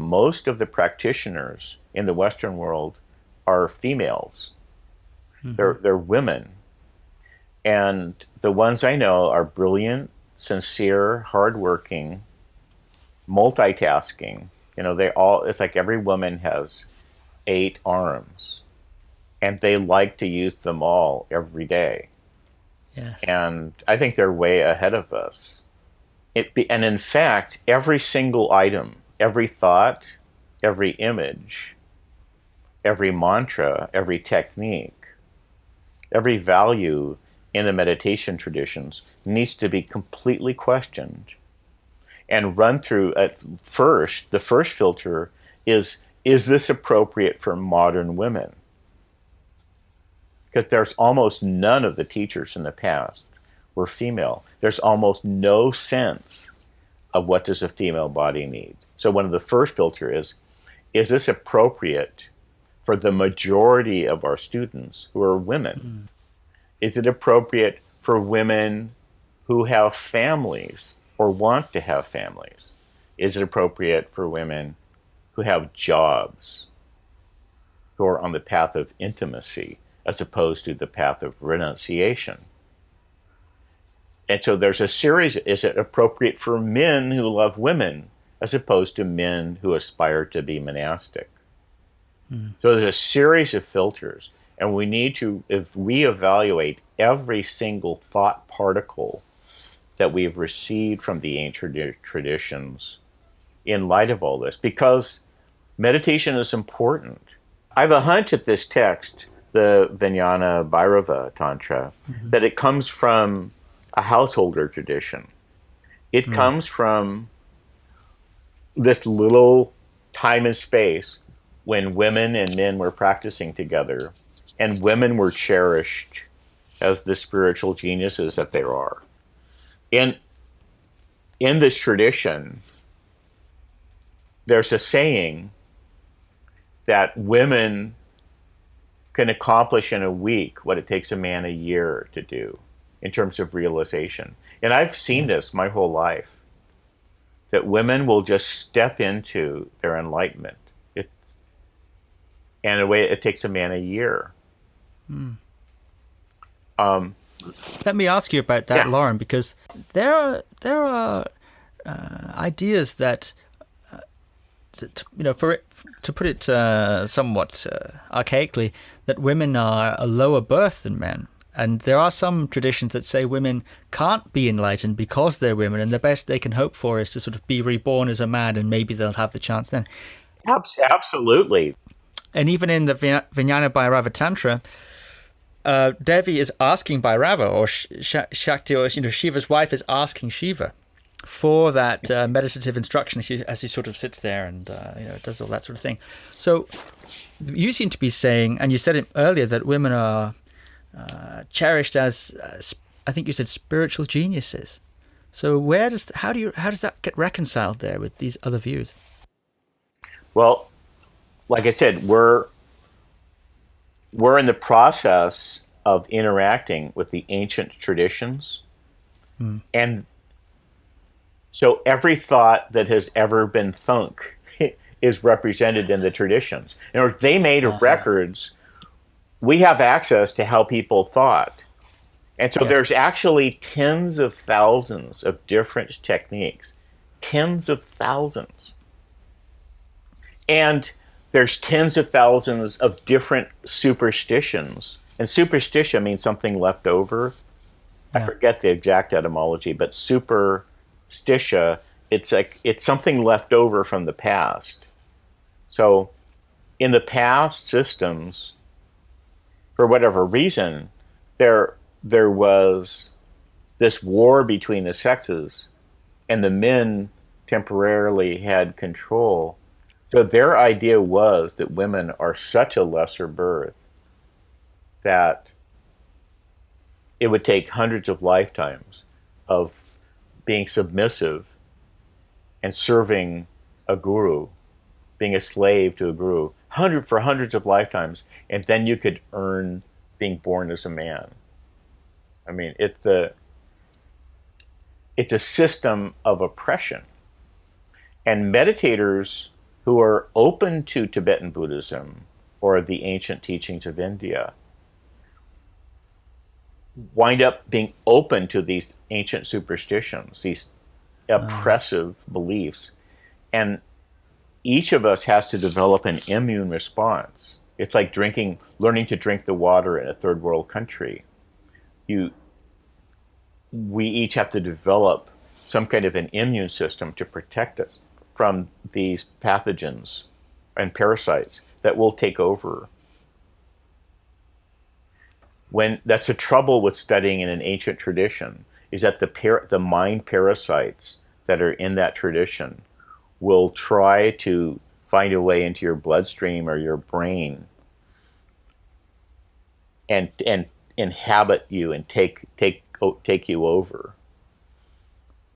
most of the practitioners in the Western world are females. Hmm. They're women. And the ones I know are brilliant, sincere, hardworking, multitasking. It's like every woman has 8 arms, and they like to use them all every day. Yes. And I think they're way ahead of us. And in fact, every single item, every thought, every image, every mantra, every technique, every value in the meditation traditions needs to be completely questioned and run through at first. The first filter is this appropriate for modern women? Because there's almost none of the teachers in the past were female. There's almost no sense of what does a female body need. So one of the first filter is this appropriate for the majority of our students who are women? Mm. Is it appropriate for women who have families or want to have families? Is it appropriate for women who have jobs, who are on the path of intimacy as opposed to the path of renunciation? And so there's a series. Is it appropriate for men who love women as opposed to men who aspire to be monastic? Mm. So there's a series of filters, and we need to, if we evaluate every single thought particle that we've received from the ancient traditions in light of all this, because meditation is important. I have a hunch at this text, the Vijnana Bhairava Tantra, Hmm. that it comes from a householder tradition. It Mm. comes from this little time and space when women and men were practicing together, and women were cherished as the spiritual geniuses that they are. In in this tradition, there's a saying that women can accomplish in a week what it takes a man a year to do in terms of realization. And I've seen Yes. this my whole life, that women will just step into their enlightenment. It's, and in a way, it takes a man a year. Mm. Um, Let me ask you about that, yeah, Lorin, because there are ideas that to put it somewhat archaically, that women are a lower birth than men. And there are some traditions that say women can't be enlightened because they're women, and the best they can hope for is to sort of be reborn as a man, and maybe they'll have the chance then. absolutely. And even in the Vijnana Bhairava Tantra, Devi is asking Bhairava, or Shakti, or Shiva's wife is asking Shiva for that meditative instruction as he sort of sits there and does all that sort of thing. So you seem to be saying, and you said it earlier, that women are cherished as I think you said spiritual geniuses. So how does that get reconciled there with these other views? Well, like I said, we're in the process of interacting with the ancient traditions, Mm. and so every thought that has ever been thunk is represented in the traditions. In other words, they made Uh-huh. records. We have access to how people thought. And so Yes. there's actually tens of thousands of different techniques, tens of thousands. And there's tens of thousands of different superstitions. And superstition means something left over. I Yeah. forget the exact etymology, but superstitia, it's something left over from the past. So in the past systems, for whatever reason, there was this war between the sexes, and the men temporarily had control. So their idea was that women are such a lesser birth that it would take hundreds of lifetimes of being submissive and serving a guru, being a slave to a guru, for hundreds of lifetimes, and then you could earn being born as a man. I mean, it's a system of oppression. And meditators who are open to Tibetan Buddhism or the ancient teachings of India wind up being open to these ancient superstitions, these oppressive beliefs. And each of us has to develop an immune response. It's like learning to drink the water in a third world country. We each have to develop some kind of an immune system to protect us from these pathogens and parasites that will take over. That's the trouble with studying in an ancient tradition, is that the mind parasites that are in that tradition will try to find a way into your bloodstream or your brain and inhabit you and take you over.